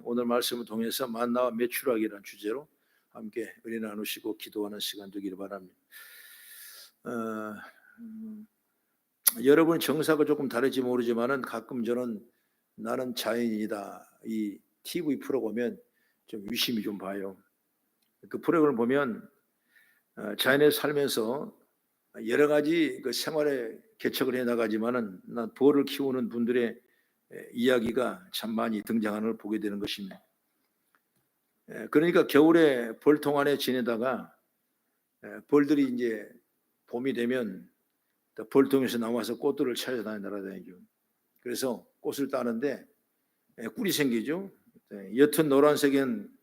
오늘 말씀을 통해서 만나와 매출하기라는 주제로 함께 은혜 나누시고 기도하는 시간 되기를 바랍니다. 여러분 정사가 조금 다를지 모르지만은 가끔 저는 나는 자연인이다 이 TV 프로 보면 좀 유심히 좀 봐요. 그 프로그램을 보면 자연에서 살면서 여러 가지 그 생활에 개척을 해 나가지만은 벌을 키우는 분들의 이야기가 참 많이 등장하는 걸 보게 되는 것입니다. 그러니까 겨울에 벌통 안에 지내다가 벌들이 이제 봄이 되면 벌통에서 나와서 꽃들을 날아다니죠. 그래서 꽃을 따는데 꿀이 생기죠. 옅은 노란색은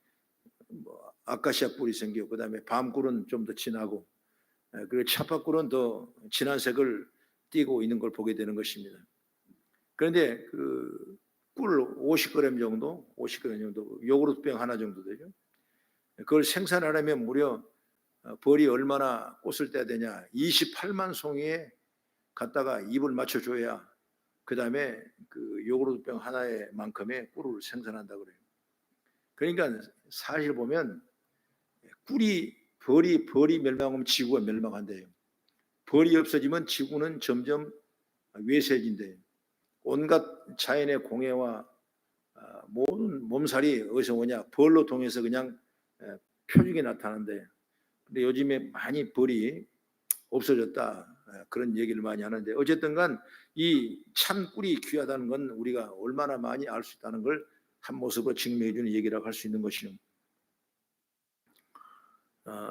아카시아 꿀이 생기고, 그 다음에 밤꿀은 좀 더 진하고, 그리고 차파꿀은 더 진한 색을 띠고 있는 걸 보게 되는 것입니다. 그런데 그 꿀 50g 정도, 요구르트병 하나 정도 되죠. 그걸 생산하려면 무려 벌이 얼마나 꽃을 떼야 되냐, 28만 송이에 갖다가 입을 맞춰줘야 그 다음에 그 요구르트병 하나의 만큼의 꿀을 생산한다 그래요. 그러니까 사실 보면 벌이 멸망하면 지구가 멸망한대요. 벌이 없어지면 지구는 점점 외세진대요. 온갖 자연의 공해와 모든 몸살이 어디서 오냐, 벌로 통해서 그냥 표적이 나타나는데, 근데 요즘에 많이 벌이 없어졌다 그런 얘기를 많이 하는데, 어쨌든 간 이 참 꿀이 귀하다는 건 우리가 얼마나 많이 알 수 있다는 걸 한 모습으로 증명해 주는 얘기라고 할 수 있는 것이요.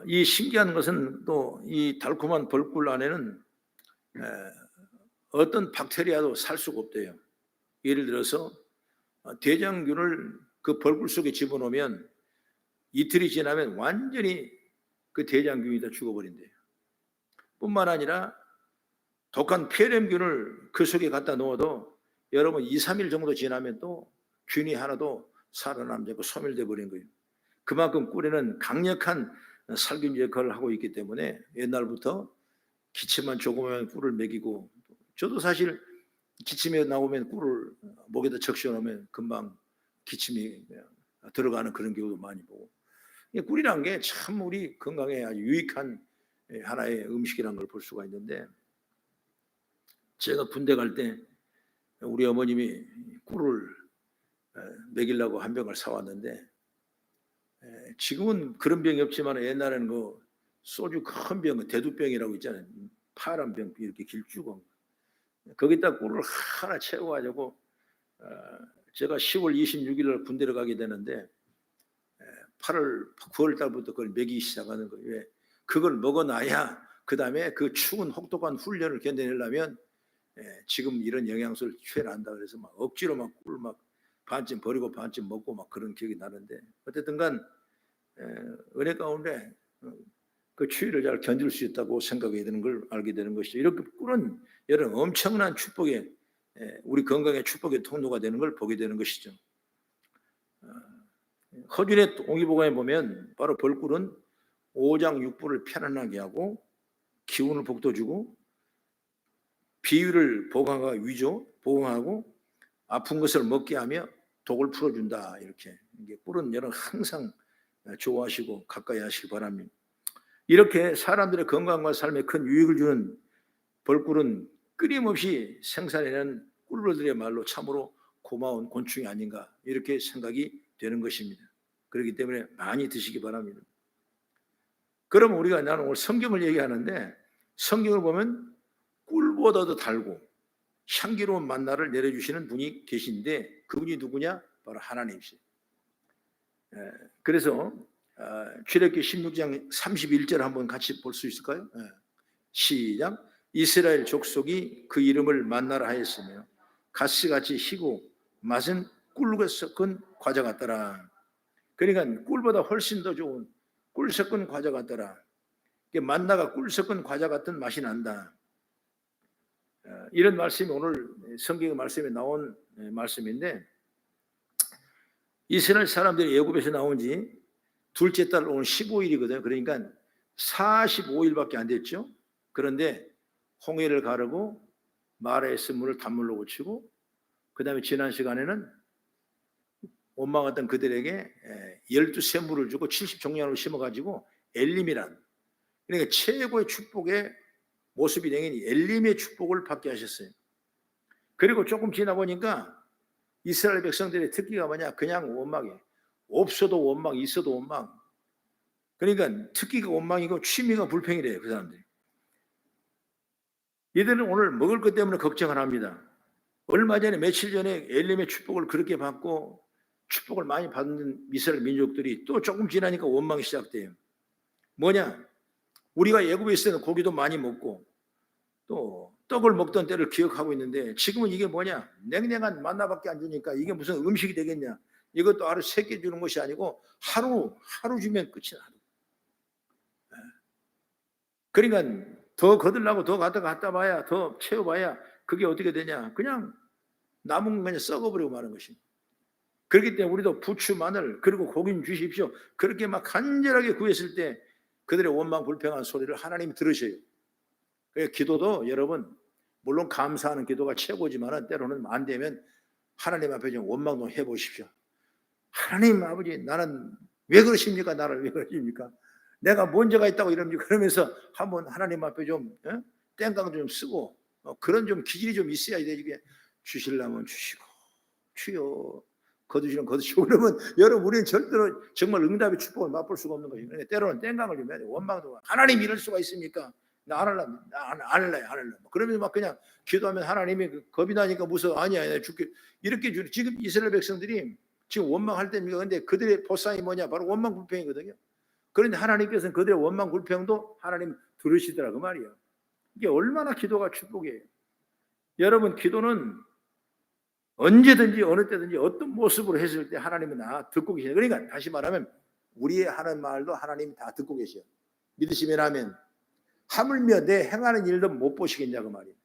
이 신기한 것은 또 이 달콤한 벌꿀 안에는 어떤 박테리아도 살 수가 없대요. 예를 들어서 대장균을 그 벌꿀 속에 집어넣으면 이틀이 지나면 완전히 그 대장균이 다 죽어버린대요. 뿐만 아니라 독한 폐렴균을 그 속에 갖다 넣어도 여러분 2, 3일 정도 지나면 또 균이 하나도 살아남지 않고 소멸돼 버린 거예요. 그만큼 꿀에는 강력한 살균 역할을 하고 있기 때문에 옛날부터 기침만 조금만 꿀을 먹이고, 저도 사실 기침이 나오면 꿀을 목에다 적셔 놓으면 금방 기침이 들어가는 그런 경우도 많이 보고, 꿀이란 게 참 우리 건강에 아주 유익한 하나의 음식이라는 걸 볼 수가 있는데, 제가 군대 갈 때 우리 어머님이 꿀을 먹이려고 한 병을 사왔는데, 지금은 그런 병이 없지만 옛날에는 그 소주 큰 병, 대두병이라고 있잖아요. 파란 병 이렇게 길쭉한 거기다 꿀을 하나 채워가지고 제가 10월 26일 군대를 가게 되는데 9월 달부터 그걸 먹이기 시작하는 거예요. 왜? 그걸 먹어놔야 그 다음에 그 추운 혹독한 훈련을 견뎌내려면 지금 이런 영양소를 취해야 한다 그래서 막 억지로 막 꿀 막 반쯤 버리고 반쯤 먹고 막 그런 기억이 나는데, 어쨌든 간 은혜 가운데 그 추위를 잘 견딜 수 있다고 생각이 되는 걸 알게 되는 것이죠. 이렇게 꿀은 여러분 엄청난 축복의, 우리 건강의 축복의 통로가 되는 걸 보게 되는 것이죠. 허준의 동의보감에 보면 바로 벌꿀은 오장육부를 편안하게 하고 기운을 북돋주고 비위를 보강하고 아픈 것을 먹게 하며 독을 풀어준다. 이렇게 꿀은 여러분 항상 좋아하시고 가까이 하시기 바랍니다. 이렇게 사람들의 건강과 삶에 큰 유익을 주는 벌꿀은 끊임없이 생산해내는 꿀벌들의 말로 참으로 고마운 곤충이 아닌가 이렇게 생각이 되는 것입니다. 그렇기 때문에 많이 드시기 바랍니다. 그러면 나는 오늘 성경을 얘기하는데, 성경을 보면 꿀보다도 달고 향기로운 만나를 내려주시는 분이 계신데, 그분이 누구냐? 바로 하나님이시죠. 그래서 출애굽기 16장 31절 한번 같이 볼 수 있을까요? 시작. 이스라엘 족속이 그 이름을 만나라 하였으며 가시같이 희고 맛은 꿀과 섞은 과자 같더라. 그러니까 꿀보다 훨씬 더 좋은 꿀 섞은 과자 같더라. 만나가 꿀 섞은 과자 같은 맛이 난다. 이런 말씀이 오늘 성경의 말씀에 나온 말씀인데, 이스라엘 사람들이 애굽에서 나온 지 둘째 달 오늘 15일이거든요. 그러니까 45일밖에 안 됐죠. 그런데 홍해를 가르고 마라의 쓴물을 단물로 고치고, 그 다음에 지난 시간에는 원망했던 그들에게 12샘물을 주고 70종량으로 심어가지고 엘림이란, 그러니까 최고의 축복의 모습이 된 엘림의 축복을 받게 하셨어요. 그리고 조금 지나 보니까 이스라엘 백성들의 특기가 뭐냐? 그냥 원망이에요. 없어도 원망, 있어도 원망. 그러니까 특기가 원망이고 취미가 불평이래요, 그 사람들이. 이들은 오늘 먹을 것 때문에 걱정을 합니다. 얼마 전에, 며칠 전에 엘림의 축복을 그렇게 받고 축복을 많이 받는 이스라엘 민족들이 또 조금 지나니까 원망이 시작돼요. 뭐냐? 우리가 애굽에 있을 때는 고기도 많이 먹고 또 떡을 먹던 때를 기억하고 있는데 지금은 이게 뭐냐? 냉랭한 만나밖에 안 주니까 이게 무슨 음식이 되겠냐? 이것도 하루 3개 주는 것이 아니고 하루 주면 끝이야. 그러니까 더 거들라고 더 갖다 봐야, 더 채워봐야 그게 어떻게 되냐? 그냥 남은 그냥 썩어버리고 마는 것입니다. 그렇기 때문에 우리도 부추, 마늘, 그리고 고기는 주십시오. 그렇게 막 간절하게 구했을 때 그들의 원망 불평한 소리를 하나님이 들으셔요. 그래서 기도도 여러분, 물론 감사하는 기도가 최고지만 때로는 안 되면 하나님 앞에 좀 원망 좀 해보십시오. 하나님 아버지, 나는 왜 그러십니까? 나를 왜 그러십니까? 내가 문제가 있다고 이럽니까? 그러면서 한번 하나님 앞에 좀 땡깡도 좀 쓰고 그런 좀 기질이 좀 있어야 되지. 주시려면 주시고 주여 거두시면 거두시고 그러면 여러분, 우리는 절대로 정말 응답의 축복을 맛볼 수가 없는 것입니다. 때로는 땡깡을 좀 해야 돼요. 원망도. 하나님 이럴 수가 있습니까? 나 안 할래, 안 할래. 그러면 막 그냥 기도하면 하나님이 겁이 나니까 무서워. 아니야, 죽게. 이렇게 지금 이스라엘 백성들이 지금 원망할 때입니다. 근데 그들의 보상이 뭐냐? 바로 원망 불평이거든요. 그런데 하나님께서는 그들의 원망 불평도 하나님 들으시더라고 말이에요. 이게 얼마나 기도가 축복이에요. 여러분, 기도는 언제든지 어느 때든지 어떤 모습으로 했을 때 하나님은 다 듣고 계시죠. 그러니까 다시 말하면 우리의 하는 말도 하나님이 다 듣고 계셔요. 믿으시면 하면. 하물며 내 행하는 일도 못 보시겠냐 그 말이에요.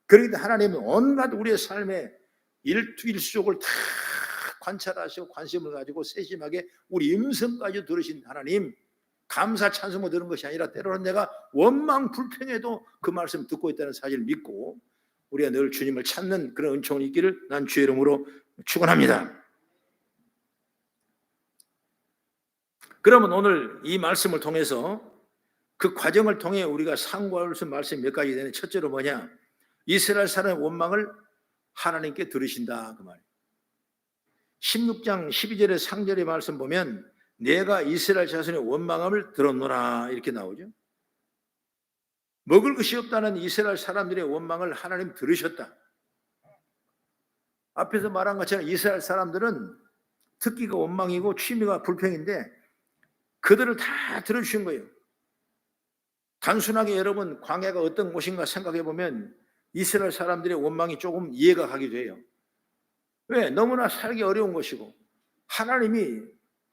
그러니까 하나님은 온갖 우리의 삶의 일수족을 다 관찰하시고 관심을 가지고 세심하게 우리 음성까지 들으신 하나님, 감사 찬송을 들은 것이 아니라 때로는 내가 원망 불평해도 그 말씀 듣고 있다는 사실을 믿고 우리가 늘 주님을 찾는 그런 은총이 있기를 난 주의 이름으로 축원합니다. 그러면 오늘 이 말씀을 통해서 그 과정을 통해 우리가 상고할 수 있는 말씀이 몇 가지 되는. 첫째로 뭐냐? 이스라엘 사람의 원망을 하나님께 들으신다 그 말이에요. 16장 12절의 상절의 말씀 보면 내가 이스라엘 자손의 원망함을 들었노라 이렇게 나오죠. 먹을 것이 없다는 이스라엘 사람들의 원망을 하나님 들으셨다. 앞에서 말한 것처럼 이스라엘 사람들은 특기가 원망이고 취미가 불평인데 그들을 다 들어주신 거예요. 단순하게 여러분 광야가 어떤 곳인가 생각해 보면 이스라엘 사람들의 원망이 조금 이해가 가기도 해요. 왜? 너무나 살기 어려운 것이고 하나님이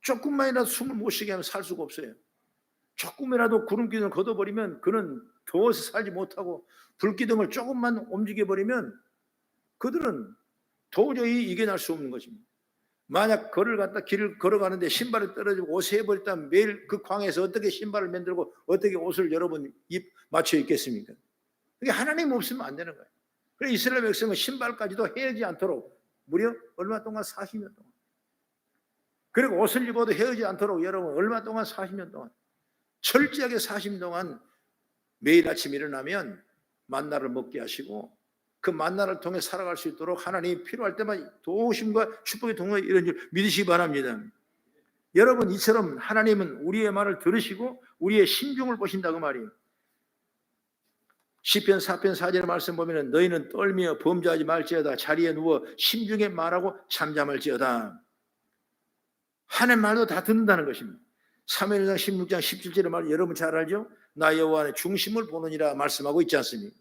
조금만이라도 숨을 못 쉬게 하면 살 수가 없어요. 조금이라도 구름기둥을 걷어버리면 그는 더워서 살지 못하고 불기둥을 조금만 움직여버리면 그들은 도저히 이겨낼 수 없는 것입니다. 만약 길을 걸어가는데 신발이 떨어지고 옷에 해버렸다면 매일 그 광야에서 어떻게 신발을 만들고 어떻게 옷을 여러분 맞춰 입겠습니까? 그게 하나님 없으면 안 되는 거예요. 그래서 이스라엘 백성은 신발까지도 헤어지지 않도록 무려 얼마 동안 40년 동안, 그리고 옷을 입어도 헤어지지 않도록 여러분 얼마 동안 40년 동안 철저하게 40년 동안 매일 아침 일어나면 만나를 먹게 하시고 그 만나를 통해 살아갈 수 있도록 하나님이 필요할 때만 도우심과 축복의 동호회 이런 줄 믿으시기 바랍니다. 여러분, 이처럼 하나님은 우리의 말을 들으시고 우리의 심중을 보신다고 말이에요. 시편 4편 4절의 말씀 보면 너희는 떨며 범죄하지 말지어다 자리에 누워 심중에 말하고 잠잠할지어다. 하나님 말도 다 듣는다는 것입니다. 사무엘상 16장 17절의 말 여러분 잘 알죠? 나 여호와 안에 중심을 보느니라 말씀하고 있지 않습니까?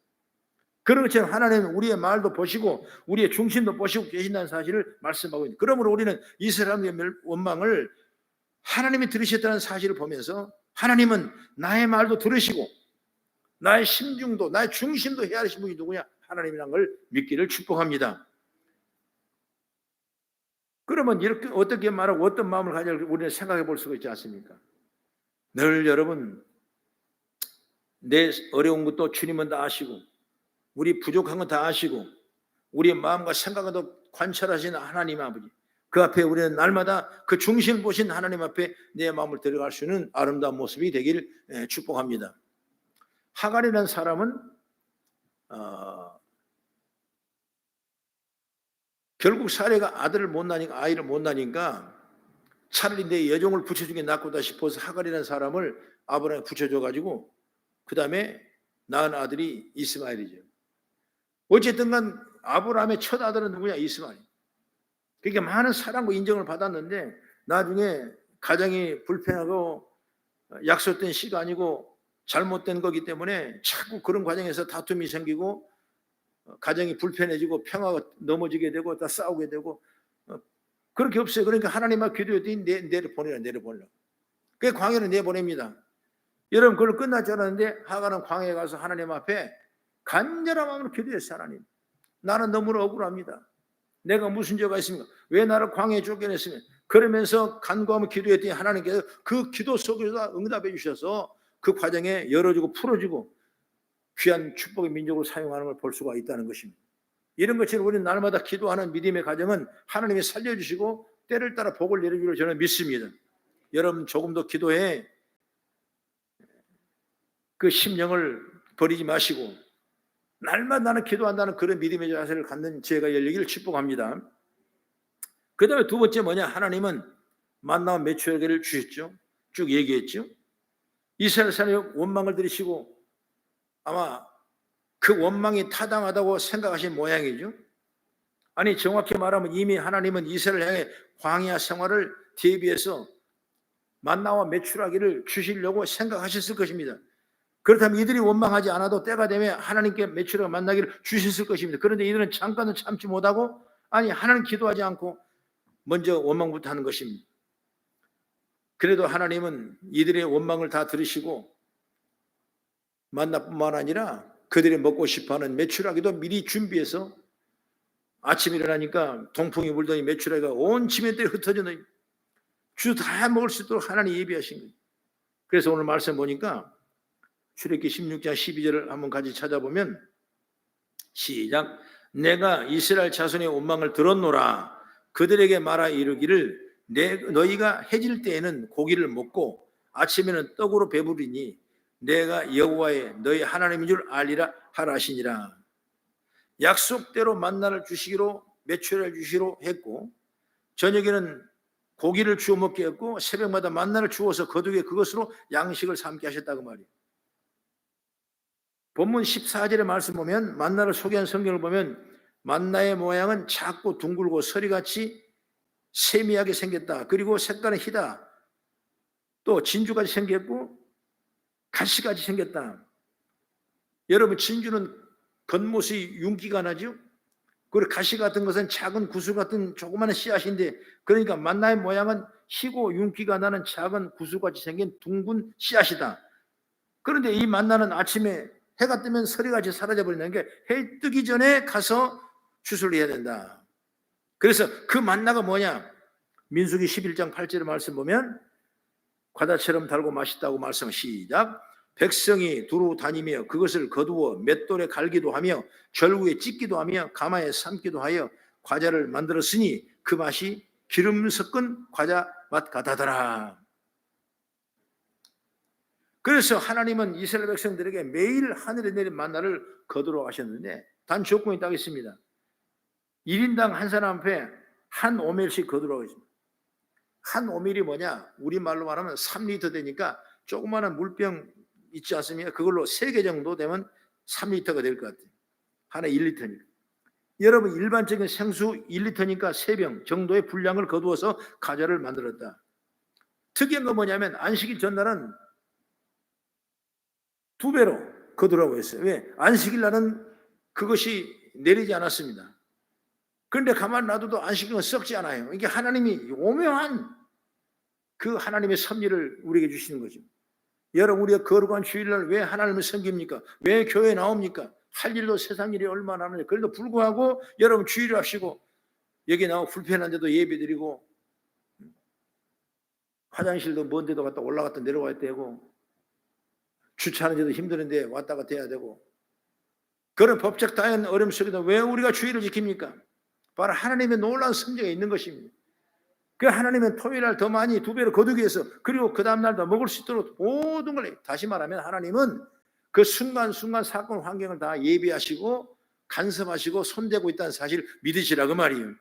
그런 것처럼 하나님은 우리의 말도 보시고 우리의 중심도 보시고 계신다는 사실을 말씀하고 있습니다. 그러므로 우리는 이스라엘의 원망을 하나님이 들으셨다는 사실을 보면서 하나님은 나의 말도 들으시고 나의 심중도 나의 중심도 헤아리신 분이 누구냐? 하나님이라는 걸 믿기를 축복합니다. 그러면 이렇게 어떻게 말하고 어떤 마음을 가져야 우리는 생각해 볼 수가 있지 않습니까? 늘 여러분 내 어려운 것도 주님은 다 아시고 우리 부족한 건 다 아시고 우리의 마음과 생각도 관찰하시는 하나님 아버지, 그 앞에 우리는 날마다 그 중심 보신 하나님 앞에 내 마음을 데려갈 수 있는 아름다운 모습이 되길 축복합니다. 하갈이라는 사람은 결국 사례가 아이를 못 낳으니까 차라리 내 여종을 붙여준 게 낫구나 싶어서 하갈이라는 사람을 아브라함에 붙여줘가지고 그 다음에 낳은 아들이 이스마엘이죠. 어쨌든 간 아브라함의 첫 아들은 누구냐? 이스마엘. 그러니까 많은 사랑과 인정을 받았는데 나중에 가정이 불편하고 약속된 시간이고 잘못된 거기 때문에 자꾸 그런 과정에서 다툼이 생기고 가정이 불편해지고 평화가 넘어지게 되고 다 싸우게 되고 그렇게 없어요. 그러니까 하나님 앞에 기도했더니 내려보내라. 그게 광야로 내보냅니다. 여러분 그걸 끝날 줄 알았는데 하갈은 광야에 가서 하나님 앞에 간절한 마음으로 기도했어요. 하나님, 나는 너무나 억울합니다. 내가 무슨 죄가 있습니까? 왜 나를 광야에 쫓겨냈으면? 그러면서 간구하며 기도했더니 하나님께서 그 기도 속에서 응답해 주셔서 그 과정에 열어주고 풀어주고 귀한 축복의 민족으로 사용하는 걸 볼 수가 있다는 것입니다. 이런 것처럼 우리는 날마다 기도하는 믿음의 과정은 하나님이 살려주시고 때를 따라 복을 내려주기로 저는 믿습니다. 여러분 조금 더 기도해 그 심령을 버리지 마시고 날마다 나는 기도한다는 그런 믿음의 자세를 갖는 지혜가 열리기를 축복합니다. 그 다음에 두 번째 뭐냐? 하나님은 만나와 메추라기를 주셨죠. 쭉 얘기했죠. 이스라엘 사람이 원망을 들이시고 아마 그 원망이 타당하다고 생각하신 모양이죠. 아니 정확히 말하면 이미 하나님은 이스라엘 향해 광야 생활을 대비해서 만나와 메추라기를 주시려고 생각하셨을 것입니다. 그렇다면 이들이 원망하지 않아도 때가 되면 하나님께 메추라기가 만나기를 주셨을 것입니다. 그런데 이들은 잠깐은 참지 못하고 아니 하나님 기도하지 않고 먼저 원망부터 하는 것입니다. 그래도 하나님은 이들의 원망을 다 들으시고 만나뿐만 아니라 그들이 먹고 싶어하는 메추라기도 미리 준비해서 아침에 일어나니까 동풍이 불더니 메추라기가 온 지면대에 흩어져는 주 다 먹을 수 있도록 하나님 예비하신 거예요. 그래서 오늘 말씀 보니까 출애굽기 16장 12절을 한번 같이 찾아보면 시작. 내가 이스라엘 자손의 원망을 들었노라. 그들에게 말하 이르기를 너희가 해질 때에는 고기를 먹고 아침에는 떡으로 배부르니 내가 여호와의 너희 하나님인 줄 알리라 하라 하시니라. 약속대로 만나를 주시기로 메추라기를 주시기로 했고 저녁에는 고기를 주워 먹게 했고 새벽마다 만나를 주어서 거두게 그것으로 양식을 삼게 하셨다고 말이에요. 본문 14절의 말씀 보면 만나를 소개한 성경을 보면 만나의 모양은 작고 둥글고 서리같이 세미하게 생겼다. 그리고 색깔은 희다. 또 진주같이 생겼고 가시같이 생겼다. 여러분 진주는 겉모습이 윤기가 나죠. 그리고 가시 같은 것은 작은 구슬 같은 조그마한 씨앗인데 그러니까 만나의 모양은 희고 윤기가 나는 작은 구슬같이 생긴 둥근 씨앗이다. 그런데 이 만나는 아침에 해가 뜨면 서리같이 사라져버리는 게 해 뜨기 전에 가서 추수를 해야 된다. 그래서 그 만나가 뭐냐? 민수기 11장 8절의 말씀 보면 과다처럼 달고 맛있다고 말씀 시작. 백성이 두루 다니며 그것을 거두어 맷돌에 갈기도 하며 절구에 찢기도 하며 가마에 삶기도 하여 과자를 만들었으니 그 맛이 기름 섞은 과자 맛 같다더라. 그래서 하나님은 이스라엘 백성들에게 매일 하늘에 내린 만나를 거두러 하셨는데 단 조건이 딱 있습니다. 1인당 한 사람 앞에 한 오멜씩 거두러 하십니다. 한 오멜이 뭐냐? 우리말로 말하면 3리터 되니까 조그마한 물병 있지 않습니까? 그걸로 3개 정도 되면 3리터가 될 것 같아요. 하나 1리터니까. 여러분 일반적인 생수 1리터니까 3병 정도의 분량을 거두어서 과자를 만들었다. 특이한 건 뭐냐면 안식일 전날은 2배로 거두라고 했어요. 왜? 안식일 날은 그것이 내리지 않았습니다. 그런데 가만 놔둬도 안식일은 썩지 않아요. 이게 하나님이 오묘한 그 하나님의 섭리를 우리에게 주시는 거죠. 여러분 우리가 거룩한 주일날 왜 하나님을 섬깁니까? 왜 교회에 나옵니까? 할 일도 세상 일이 얼마나 하는데 그래도 불구하고 여러분 주일을 하시고 여기 나와 불편한데도 예배드리고 화장실도 먼 데도 갔다 올라갔다 내려와야 되고 주차하는 데도 힘드는데 왔다 갔다 해야 되고 그런 법적 다양한 어려움 속에도 왜 우리가 주일을 지킵니까? 바로 하나님의 놀라운 섭리가 있는 것입니다. 그 하나님은 토요일 날 더 많이 2배로 거두기 위해서, 그리고 그 다음 날 더 먹을 수 있도록 모든 걸, 다시 말하면 하나님은 그 순간순간 사건 환경을 다 예비하시고 간섭하시고 손대고 있다는 사실을 믿으시라 그 말이에요.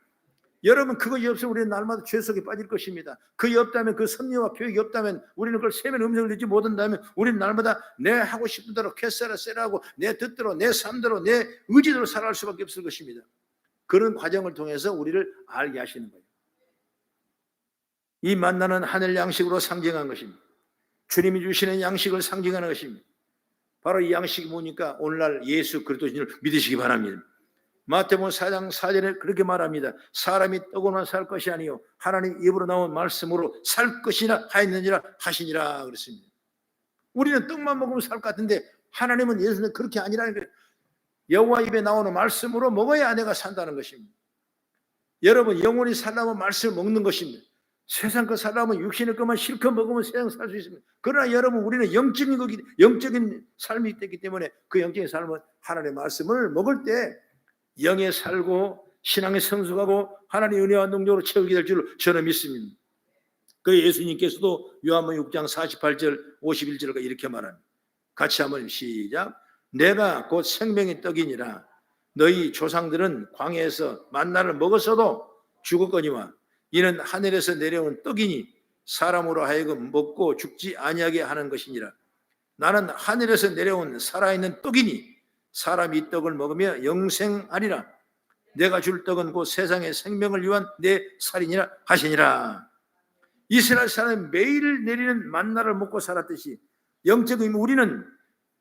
여러분, 그것이 없으면 우리는 날마다 죄 속에 빠질 것입니다. 그게 없다면, 그 섭리와 교육이 없다면, 우리는 그걸 세면 음성을 듣지 못한다면 우리는 날마다 내 하고 싶은 대로 캐세라 세라고 내 뜻대로 내 삶대로 내 의지대로 살아갈 수밖에 없을 것입니다. 그런 과정을 통해서 우리를 알게 하시는 거예요. 이 만나는 하늘 양식으로 상징한 것입니다. 주님이 주시는 양식을 상징하는 것입니다. 바로 이 양식이 뭐니까 오늘날 예수 그리스도인을 믿으시기 바랍니다. 마태복음 4장 4절에 그렇게 말합니다. 사람이 떡으로만 살 것이 아니요 하나님 입으로 나온 말씀으로 살 것이라 하였느니라 하시니라 그랬습니다. 우리는 떡만 먹으면 살 것 같은데 하나님은, 예수는 그렇게 아니라는 거예요. 여호와 입에 나오는 말씀으로 먹어야 내가 산다는 것입니다. 여러분, 영원히 살려면 말씀을 먹는 것입니다. 세상 거 살려면 육신의 것만 실컷 먹으면 세상 살 수 있습니다. 그러나 여러분, 우리는 영적인 삶이 있기 때문에 그 영적인 삶은 하나님의 말씀을 먹을 때 영에 살고 신앙에 성숙하고 하나님의 은혜와 능력으로 채우게 될 줄 저는 믿습니다. 그 예수님께서도 요한복음 6장 48절 51절과 이렇게 말합니다. 같이 한번 시작. 내가 곧 생명의 떡이니라. 너희 조상들은 광야에서 만나를 먹었어도 죽었거니와 이는 하늘에서 내려온 떡이니 사람으로 하여금 먹고 죽지 아니하게 하는 것이니라. 나는 하늘에서 내려온 살아있는 떡이니 사람이 이 떡을 먹으며 영생하리라. 내가 줄 떡은 곧 세상의 생명을 위한 내 살이니라 하시니라. 이스라엘 사람은 매일 내리는 만나를 먹고 살았듯이 영적인 우리는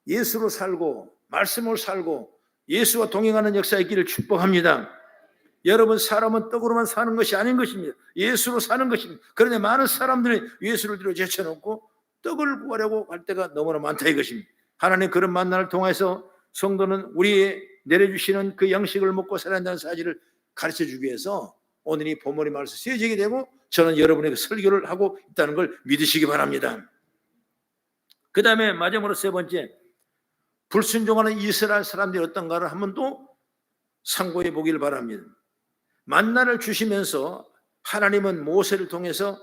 예수로 살고 말씀으로 살고 예수와 동행하는 역사에 있기를 축복합니다. 여러분, 사람은 떡으로만 사는 것이 아닌 것입니다. 예수로 사는 것입니다. 그런데 많은 사람들이 예수를 뒤로 제쳐놓고 떡을 구하려고 할 때가 너무나 많다 이것입니다. 하나님 그런 만나를 통해서 성도는 우리의 내려주시는 그 양식을 먹고 살아야 한다는 사실을 가르쳐주기 위해서 오늘 이 본문의 말씀이 쓰여지게 되고 저는 여러분에게 설교를 하고 있다는 걸 믿으시기 바랍니다. 그 다음에 마지막으로 세 번째, 불순종하는 이스라엘 사람들이 어떤가를 한번 또 상고해 보기를 바랍니다. 만나를 주시면서 하나님은 모세를 통해서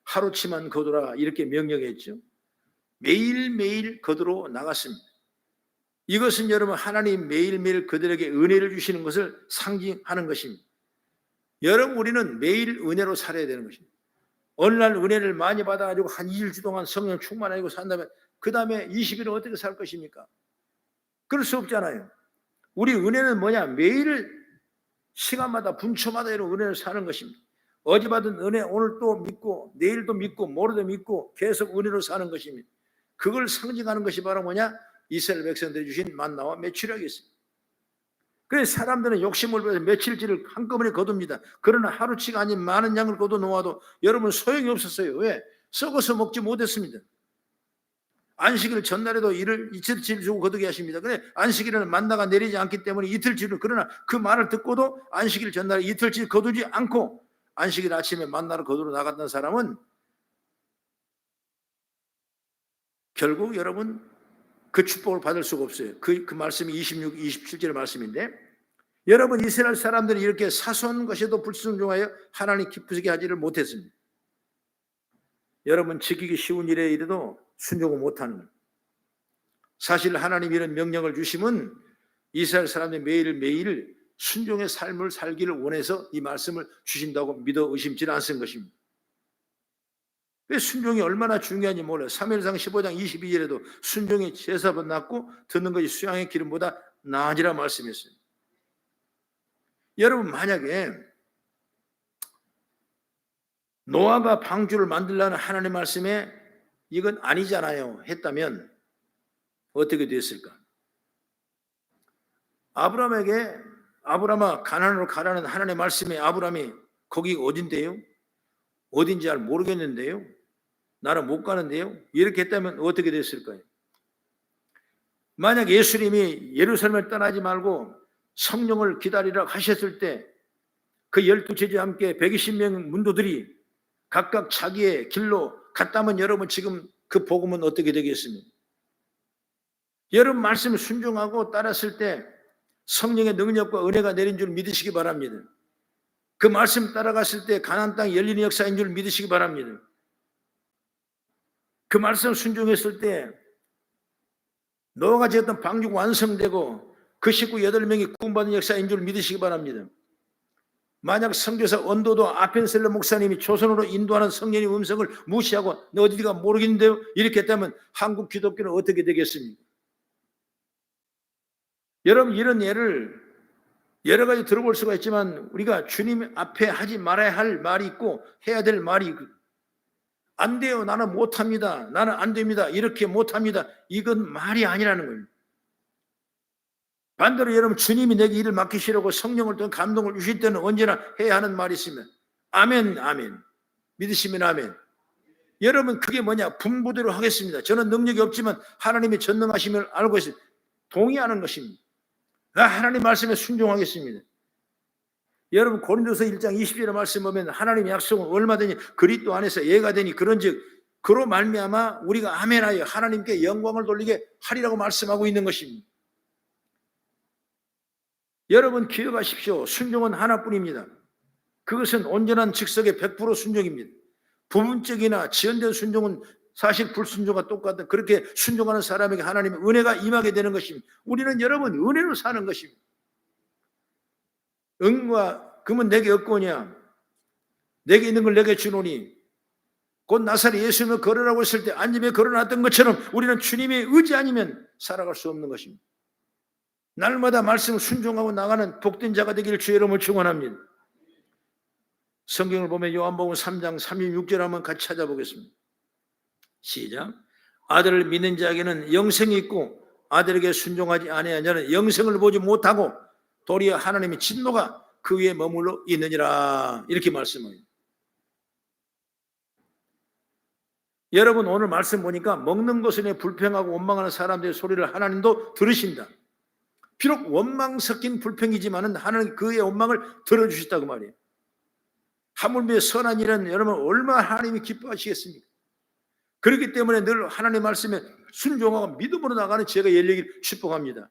하루치만 거두라 이렇게 명령했죠. 매일매일 거두러 나갔습니다. 이것은 여러분, 하나님 매일매일 그들에게 은혜를 주시는 것을 상징하는 것입니다. 여러분, 우리는 매일 은혜로 살아야 되는 것입니다. 어느 날 은혜를 많이 받아가지고 한 2일주 동안 성령 충만하고 산다면 그 다음에 20일은 어떻게 살 것입니까? 그럴 수 없잖아요. 우리 은혜는 뭐냐? 매일 시간마다 분초마다 이런 은혜를 사는 것입니다. 어제 받은 은혜 오늘 또 믿고 내일도 믿고 모레도 믿고 계속 은혜로 사는 것입니다. 그걸 상징하는 것이 바로 뭐냐? 이스라엘 백성들이 주신 만나와 메추라기였습니다. 그래서 사람들은 욕심을 부려서 며칠치를 한꺼번에 거둡니다. 그러나 하루치가 아닌 많은 양을 거둬 놓아도 여러분 소용이 없었어요. 왜? 썩어서 먹지 못했습니다. 안식일 전날에도 이틀치를 주고 거두게 하십니다. 그래, 안식일에는 만나가 내리지 않기 때문에 이틀치를, 그러나 그 말을 듣고도 안식일 전날에 이틀치 거두지 않고 안식일 아침에 만나를 거두러 나갔던 사람은 결국 여러분 그 축복을 받을 수가 없어요. 그 말씀이 26, 27절의 말씀인데, 여러분 이스라엘 사람들이 이렇게 사소한 것에도 불순종하여 하나님 기쁘시게 하지를 못했습니다. 여러분, 지키기 쉬운 일에 이래도 순종을 못하는 거예요. 사실 하나님 이런 명령을 주시면 이스라엘 사람들이 매일매일 순종의 삶을 살기를 원해서 이 말씀을 주신다고 믿어 의심치 않은 것입니다. 왜 순종이 얼마나 중요한지 몰라요. 사무엘상 15장 22절에도 순종이 제사보다 낫고 듣는 것이 수양의 기름보다 나으니라 말씀했어요. 여러분, 만약에 노아가 방주를 만들라는 하나님의 말씀에 이건 아니잖아요 했다면 어떻게 됐을까? 아브라함아 가나안으로 가라는 하나님의 말씀에 아브라함이 거기가 어딘데요? 어딘지 잘 모르겠는데요? 나는 못 가는데요? 이렇게 했다면 어떻게 됐을까요? 만약 예수님이 예루살렘을 떠나지 말고 성령을 기다리라 하셨을 때 그 12제자와 함께 120명 문도들이 각각 자기의 길로 갔다면 여러분 지금 그 복음은 어떻게 되겠습니까? 여러분 말씀을 순종하고 따랐을 때 성령의 능력과 은혜가 내린 줄 믿으시기 바랍니다. 그 말씀 따라갔을 때 가나안 땅이 열리는 역사인 줄 믿으시기 바랍니다. 그 말씀 순종했을 때 노아가 지었던 방주가 완성되고 그 식구 8명이 구원받은 역사인 줄 믿으시기 바랍니다. 만약 선교사 언도도 아펜셀러 목사님이 조선으로 인도하는 성령의 음성을 무시하고 너 어디가 모르겠는데요 이렇게 했다면 한국 기독교는 어떻게 되겠습니까? 여러분, 이런 예를 여러 가지 들어볼 수가 있지만 우리가 주님 앞에 하지 말아야 할 말이 있고 해야 될 말이 있고, 안 돼요, 나는 못합니다, 나는 안 됩니다, 이렇게 못합니다, 이건 말이 아니라는 거예요. 반대로 여러분, 주님이 내게 일을 맡기시려고 성령을 통해 감동을 주실 때는 언제나 해야 하는 말이 있으면 아멘, 아멘. 믿으시면 아멘. 여러분, 그게 뭐냐? 분부대로 하겠습니다. 저는 능력이 없지만 하나님이 전능하심을 알고 있습니다. 동의하는 것입니다. 하나님 말씀에 순종하겠습니다. 여러분, 고린도서 1장 20절의 말씀 보면 하나님의 약속은 얼마든지 그리스도 안에서 예가 되니 그런즉 그로 말미암아 우리가 아멘하여 하나님께 영광을 돌리게 하리라고 말씀하고 있는 것입니다. 여러분, 기억하십시오. 순종은 하나뿐입니다. 그것은 온전한 즉석의 100% 순종입니다. 부분적이나 지연된 순종은 사실 불순종과 똑같은, 그렇게 순종하는 사람에게 하나님의 은혜가 임하게 되는 것입니다. 우리는 여러분 은혜로 사는 것입니다. 응과 금은 내게 없거냐 내게 있는 걸 내게 주노니 곧 나사렛 예수님을 걸으라고 했을 때 안집에 걸어놨던 것처럼 우리는 주님의 의지 아니면 살아갈 수 없는 것입니다. 날마다 말씀을 순종하고 나가는 복된 자가 되기를 주의 이름으로 축원합니다. 성경을 보면 요한복음 3장 36절 한번 같이 찾아보겠습니다. 시작. 아들을 믿는 자에게는 영생이 있고 아들에게 순종하지 아니하는 자는 영생을 보지 못하고 도리어 하나님의 진노가 그 위에 머물러 있느니라, 이렇게 말씀합니다. 여러분, 오늘 말씀 보니까 먹는 것에 불평하고 원망하는 사람들의 소리를 하나님도 들으신다. 비록 원망 섞인 불평이지만 하나님 그의 원망을 들어주셨다고 말이에요. 하물며 선한 일은 여러분 얼마나 하나님이 기뻐하시겠습니까? 그렇기 때문에 늘 하나님 말씀에 순종하고 믿음으로 나가는 제가 열리길 축복합니다.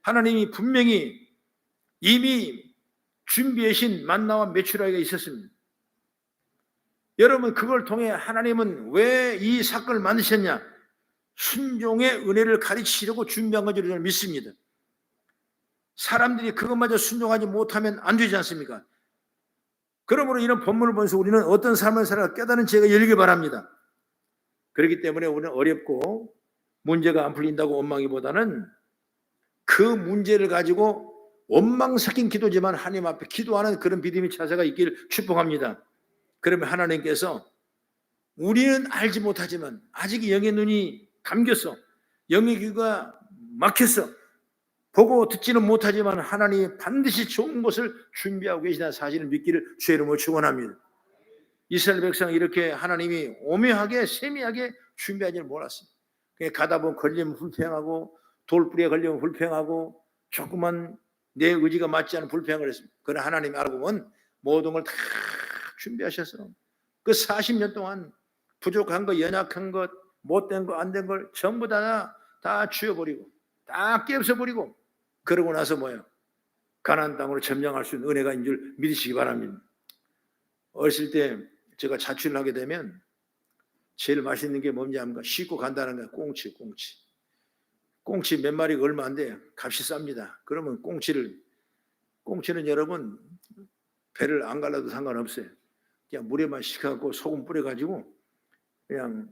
하나님이 분명히 이미 준비하신 만나와 메추라기가 있었습니다. 여러분, 그걸 통해 하나님은 왜 이 사건을 만드셨냐? 순종의 은혜를 가르치려고 준비한 것을 저는 믿습니다. 사람들이 그것마저 순종하지 못하면 안 되지 않습니까? 그러므로 이런 본문을 보면서 우리는 어떤 삶을 살아가 깨달은 제가 열리길 바랍니다. 그렇기 때문에 우리는 어렵고 문제가 안 풀린다고 원망이보다는 그 문제를 가지고 원망 섞인 기도지만 하나님 앞에 기도하는 그런 믿음의 자세가 있기를 축복합니다. 그러면 하나님께서 우리는 알지 못하지만 아직 영의 눈이 감겼어, 영의 귀가 막혔어, 보고 듣지는 못하지만 하나님이 반드시 좋은 것을 준비하고 계시다는 사실을 믿기를 주의 이름으로 축원합니다. 이스라엘 백성은 이렇게 하나님이 오묘하게 세미하게 준비한 줄 몰랐습니다. 가다 보면 걸리면 불평하고 돌뿌리에 걸리면 불평하고 조그만 내 의지가 맞지 않은 불평을 했습니다. 그러나 하나님이 알고 보면 모든 걸 다 준비하셔서 그 40년 동안 부족한 것, 연약한 것, 못된 거, 안 된 걸 전부 다 쥐어버리고 다 깨부숴버리고 그러고 나서 뭐예요? 가나안 땅으로 점령할 수 있는 은혜가 있는 줄 믿으시기 바랍니다. 어렸을 때 제가 자취를 하게 되면 제일 맛있는 게 뭔지 압니까? 쉽고 간단한 게 꽁치. 꽁치 몇 마리가 얼마 안 돼요. 값이 쌉니다. 그러면 꽁치는 여러분 배를 안 갈라도 상관없어요. 그냥 물에만 식혀갖고 소금 뿌려가지고 그냥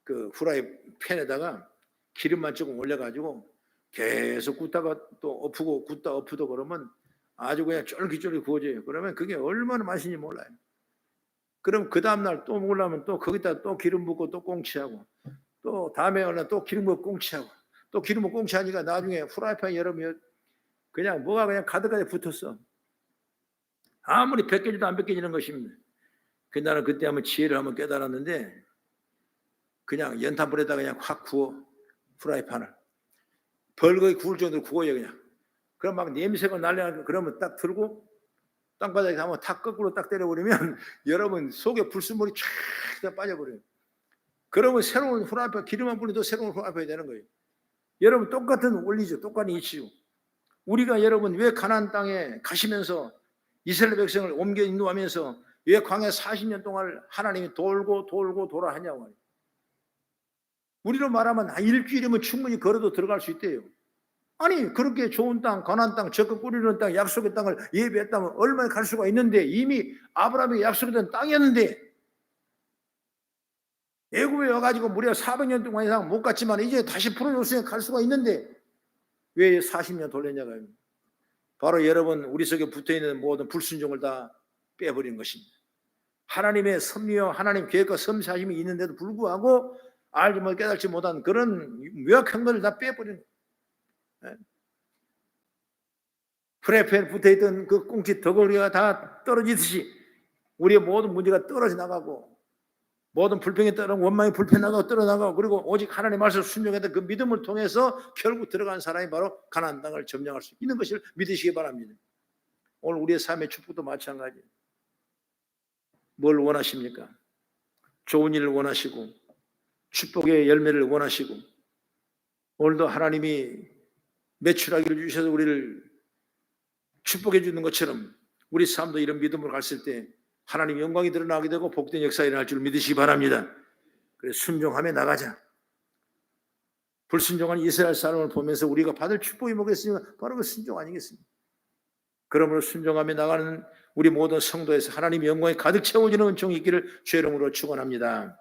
그 후라이 팬에다가 기름만 조금 올려가지고 계속 굽다가 또 엎고 굽다 엎어도 그러면 아주 그냥 쫄깃쫄깃 구워져요. 그러면 그게 얼마나 맛있는지 몰라요. 그럼 그 다음날 또 먹으려면 또 거기다 또 기름 붓고 또 꽁치하고 또 다음에 얼른 또 기름 붓고 꽁치하고 또 기름 붓고 꽁치하니까 나중에 후라이팬 여러분 그냥 뭐가 그냥 가득가득 붙었어. 아무리 벗겨지도 안 벗겨지는 것입니다. 나는 그때 한번 지혜를 한번 깨달았는데 그냥 연탄불에다가 그냥 확 구워 후라이팬을 벌거이 구울 정도로 구워요 그냥. 그럼 막 냄새가 날려 그러면 딱 들고 땅바닥에 한번 탁 거꾸로 딱 때려버리면 여러분 속에 불순물이 쫙 빠져버려요. 그러면 새로운 후라이팬 기름만 뿌려도 새로운 후라이팬이 되는 거예요. 여러분 똑같은 원리죠. 똑같은 이치죠. 우리가 여러분 왜 가나안 땅에 가시면서 이스라엘 백성을 옮겨 인도하면서 왜 광야 40년 동안 하나님이 돌고 돌아 하냐고. 우리로 말하면 일주일이면 충분히 걸어도 들어갈 수 있대요. 아니 그렇게 좋은 땅, 가나안 땅, 적극 꾸리는 땅, 약속의 땅을 예비했다면 얼마나 갈 수가 있는데, 이미 아브라함이 약속된 땅이었는데 애굽에 와가지고 무려 400년 동안 이상 못 갔지만 이제 다시 풀어줬으니 갈 수가 있는데 왜 40년 돌렸냐고요. 바로 여러분 우리 속에 붙어있는 모든 불순종을 다 빼버린 것입니다. 하나님의 섭리와 하나님 계획과 섬세하심이 있는데도 불구하고 알지 못 깨닫지 못한 그런 명확한 것을 다 빼버린 거예요. 프라이팬에 붙어있던 그 꽁치 덩어리가 다 떨어지듯이 우리의 모든 문제가 떨어져 나가고, 모든 불평이 원망이 불편하고 떨어나가고, 그리고 오직 하나님의 말씀을 순종했던 그 믿음을 통해서 결국 들어간 사람이 바로 가나안 땅을 점령할 수 있는 것을 믿으시기 바랍니다. 오늘 우리의 삶의 축복도 마찬가지예요. 뭘 원하십니까? 좋은 일을 원하시고 축복의 열매를 원하시고, 오늘도 하나님이 매출하기를 주셔서 우리를 축복해 주는 것처럼 우리 삶도 이런 믿음으로 갔을 때 하나님 영광이 드러나게 되고 복된 역사가 일어날 줄 믿으시기 바랍니다. 그래서 순종하며 나가자. 불순종한 이스라엘 사람을 보면서 우리가 받을 축복이 뭐겠습니까? 바로 그 순종 아니겠습니까? 그러므로 순종하며 나가는 우리 모든 성도에서 하나님의 영광이 가득 채워지는 은총이 있기를 주의 이름으로 축원합니다.